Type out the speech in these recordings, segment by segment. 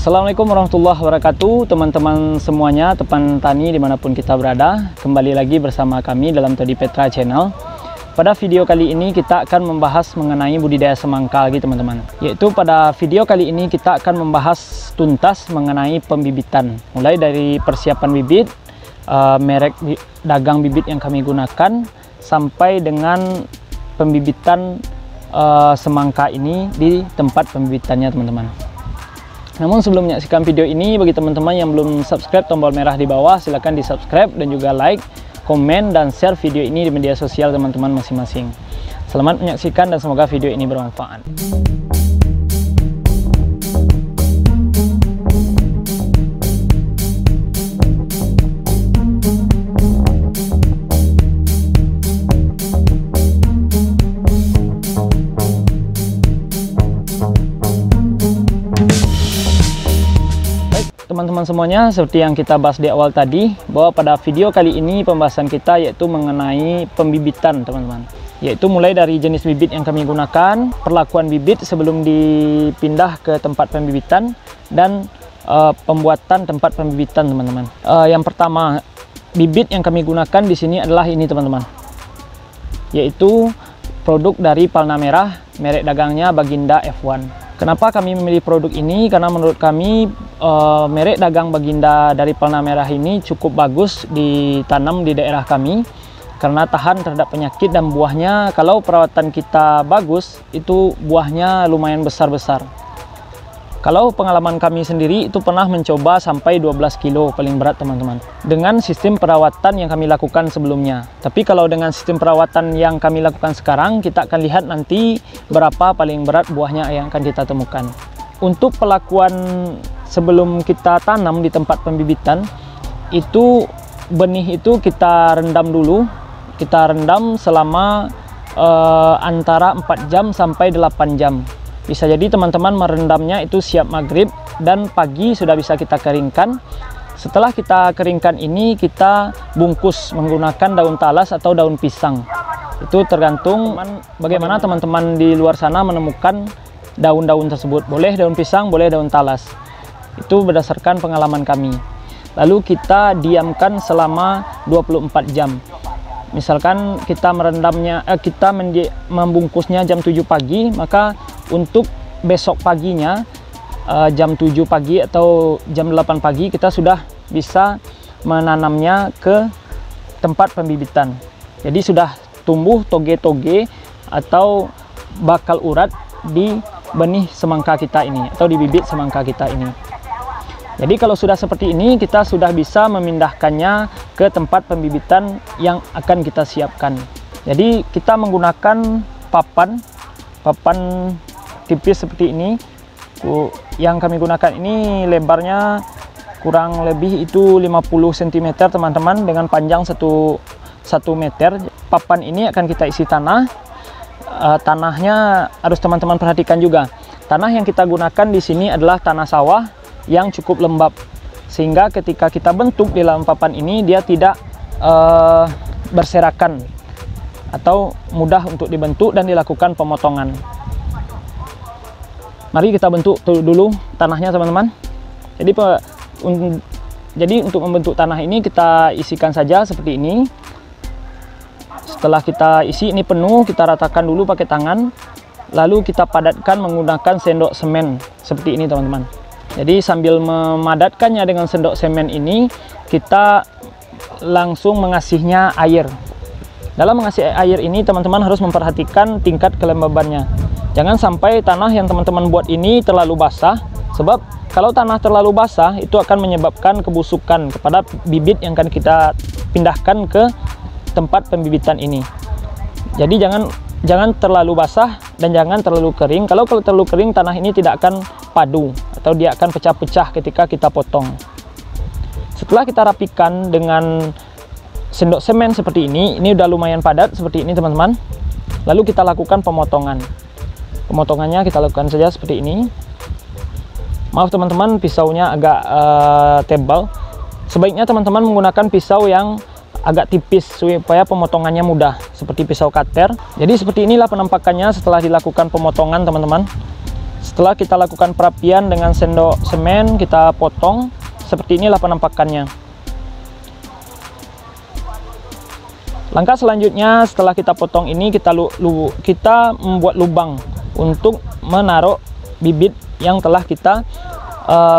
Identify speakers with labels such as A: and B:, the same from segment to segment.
A: Assalamualaikum warahmatullahi wabarakatuh, teman-teman semuanya, teman tani dimanapun kita berada. Kembali lagi bersama kami dalam Todi Petra Channel. Pada video kali ini kita akan membahas mengenai budidaya semangka lagi teman-teman. Yaitu pada video kali ini kita akan membahas tuntas mengenai pembibitan. Mulai dari persiapan bibit, merek dagang bibit yang kami gunakan, sampai dengan pembibitan semangka ini di tempat pembibitannya teman-teman. Namun sebelum menyaksikan video ini, bagi teman-teman yang belum subscribe, tombol merah di bawah silahkan di subscribe dan juga like, komen, dan share video ini di media sosial teman-teman masing-masing. Selamat menyaksikan dan semoga video ini bermanfaat. Teman-teman semuanya, seperti yang kita bahas di awal tadi, bahwa pada video kali ini pembahasan kita yaitu mengenai pembibitan teman-teman. Yaitu mulai dari jenis bibit yang kami gunakan, perlakuan bibit sebelum dipindah ke tempat pembibitan, dan pembuatan tempat pembibitan teman-teman. Yang pertama, bibit yang kami gunakan di sini adalah ini teman-teman. Yaitu produk dari Palna Merah, merek dagangnya Baginda F1. Kenapa kami memilih produk ini? Karena menurut kami merek dagang Baginda dari Palna Merah ini cukup bagus ditanam di daerah kami, karena tahan terhadap penyakit dan buahnya kalau perawatan kita bagus itu buahnya lumayan besar-besar. Kalau pengalaman kami sendiri itu pernah mencoba sampai 12 kilo paling berat teman-teman, dengan sistem perawatan yang kami lakukan sebelumnya. Tapi kalau dengan sistem perawatan yang kami lakukan sekarang, kita akan lihat nanti berapa paling berat buahnya yang akan kita temukan. Untuk pelakuan sebelum kita tanam di tempat pembibitan, itu benih itu kita rendam dulu. Kita rendam selama antara 4 jam sampai 8 jam. Bisa jadi teman-teman merendamnya itu siap maghrib dan pagi sudah bisa kita keringkan. Setelah kita keringkan ini, kita bungkus menggunakan daun talas atau daun pisang. Itu tergantung bagaimana teman-teman di luar sana menemukan daun-daun tersebut. Boleh daun pisang, boleh daun talas. Itu berdasarkan pengalaman kami. Lalu kita diamkan selama 24 jam. Misalkan kita merendamnya, kita membungkusnya jam 7 pagi, maka untuk besok paginya jam 7 pagi atau jam 8 pagi kita sudah bisa menanamnya ke tempat pembibitan. Jadi sudah tumbuh toge-toge atau bakal urat di benih semangka kita ini atau di bibit semangka kita ini. Jadi kalau sudah seperti ini, kita sudah bisa memindahkannya ke tempat pembibitan yang akan kita siapkan. Jadi kita menggunakan papan tipis seperti ini. Yang kami gunakan ini lebarnya kurang lebih itu 50 cm teman-teman, dengan panjang 1 meter. Papan ini akan kita isi tanah. Tanahnya harus teman-teman perhatikan juga. Tanah yang kita gunakan di sini adalah tanah sawah yang cukup lembab, sehingga ketika kita bentuk di dalam papan ini dia tidak berserakan atau mudah untuk dibentuk dan dilakukan pemotongan. Mari kita bentuk dulu tanahnya teman-teman. Jadi untuk membentuk tanah ini kita isikan saja seperti ini. Setelah kita isi ini penuh, kita ratakan dulu pakai tangan, lalu kita padatkan menggunakan sendok semen seperti ini teman-teman. Jadi sambil memadatkannya dengan sendok semen ini, kita langsung mengasihnya air. Dalam mengasih air ini teman-teman harus memperhatikan tingkat kelembabannya. Jangan sampai tanah yang teman-teman buat ini terlalu basah, sebab kalau tanah terlalu basah itu akan menyebabkan kebusukan kepada bibit yang akan kita pindahkan ke tempat pembibitan ini. Jadi jangan terlalu basah dan jangan terlalu kering. Kalau terlalu kering, tanah ini tidak akan padu atau dia akan pecah-pecah ketika kita potong. Setelah kita rapikan dengan sendok semen seperti ini udah lumayan padat seperti ini teman-teman. Lalu kita lakukan pemotongan. Pemotongannya kita lakukan saja seperti ini. Maaf teman-teman, pisaunya agak tebal. Sebaiknya teman-teman menggunakan pisau yang agak tipis supaya pemotongannya mudah, seperti pisau cutter. Jadi seperti inilah penampakannya setelah dilakukan pemotongan teman-teman. Setelah kita lakukan perapian dengan sendok semen, kita potong. Seperti inilah penampakannya. Langkah selanjutnya setelah kita potong ini, kita membuat lubang untuk menaruh bibit yang telah kita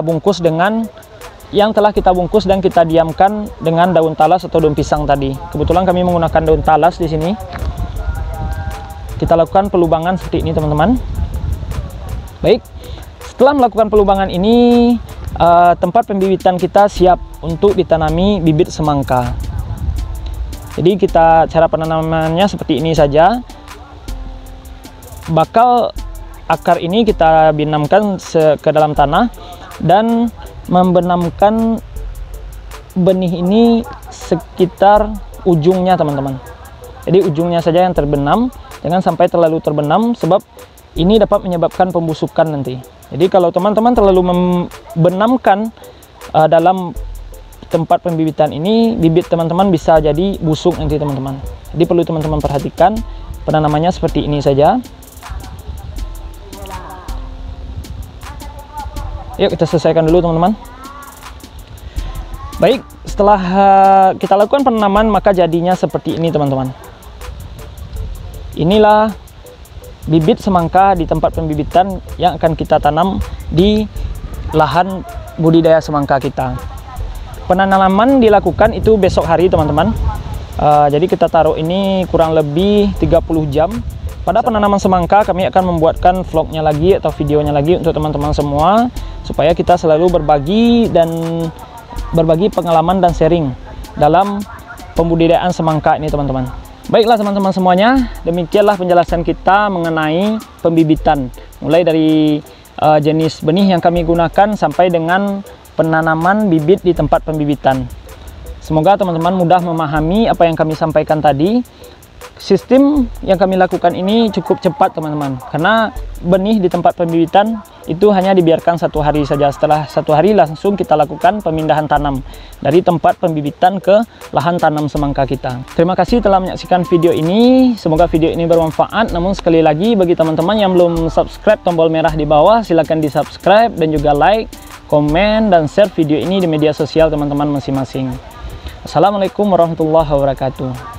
A: bungkus dan kita diamkan dengan daun talas atau daun pisang tadi. Kebetulan kami menggunakan daun talas di sini. Kita lakukan pelubangan seperti ini, teman-teman. Baik, setelah melakukan pelubangan ini, tempat pembibitan kita siap untuk ditanami bibit semangka. Jadi cara penanamannya seperti ini saja. Bakal akar ini kita benamkan ke dalam tanah dan membenamkan benih ini sekitar ujungnya, teman-teman. Jadi ujungnya saja yang terbenam, jangan sampai terlalu terbenam sebab ini dapat menyebabkan pembusukan nanti. Jadi kalau teman-teman terlalu membenamkan dalam tempat pembibitan ini, bibit teman-teman bisa jadi busuk nanti, teman-teman. Jadi perlu teman-teman perhatikan penanamannya seperti ini saja. Yuk kita selesaikan dulu, teman-teman. Baik, setelah kita lakukan penanaman, maka jadinya seperti ini, teman-teman. Inilah bibit semangka di tempat pembibitan yang akan kita tanam di lahan budidaya semangka kita. Penanaman dilakukan itu besok hari, teman-teman. Jadi kita taruh ini kurang lebih 30 jam. Pada penanaman semangka kami akan membuatkan vlognya lagi atau videonya lagi untuk teman-teman semua, supaya kita selalu berbagi pengalaman dan sharing dalam pembudidayaan semangka ini, teman-teman. Baiklah teman-teman semuanya, demikianlah penjelasan kita mengenai pembibitan, mulai dari jenis benih yang kami gunakan sampai dengan penanaman bibit di tempat pembibitan. Semoga teman-teman mudah memahami apa yang kami sampaikan tadi. Sistem yang kami lakukan ini cukup cepat, teman-teman, karena benih di tempat pembibitan itu hanya dibiarkan 1 hari saja. Setelah 1 hari langsung kita lakukan pemindahan tanam dari tempat pembibitan ke lahan tanam semangka kita. Terima kasih telah menyaksikan video ini. Semoga video ini bermanfaat. Namun sekali lagi, bagi teman-teman yang belum subscribe, tombol merah di bawah silahkan di subscribe dan juga like, komen, dan share video ini di media sosial teman-teman masing-masing. Assalamualaikum warahmatullahi wabarakatuh.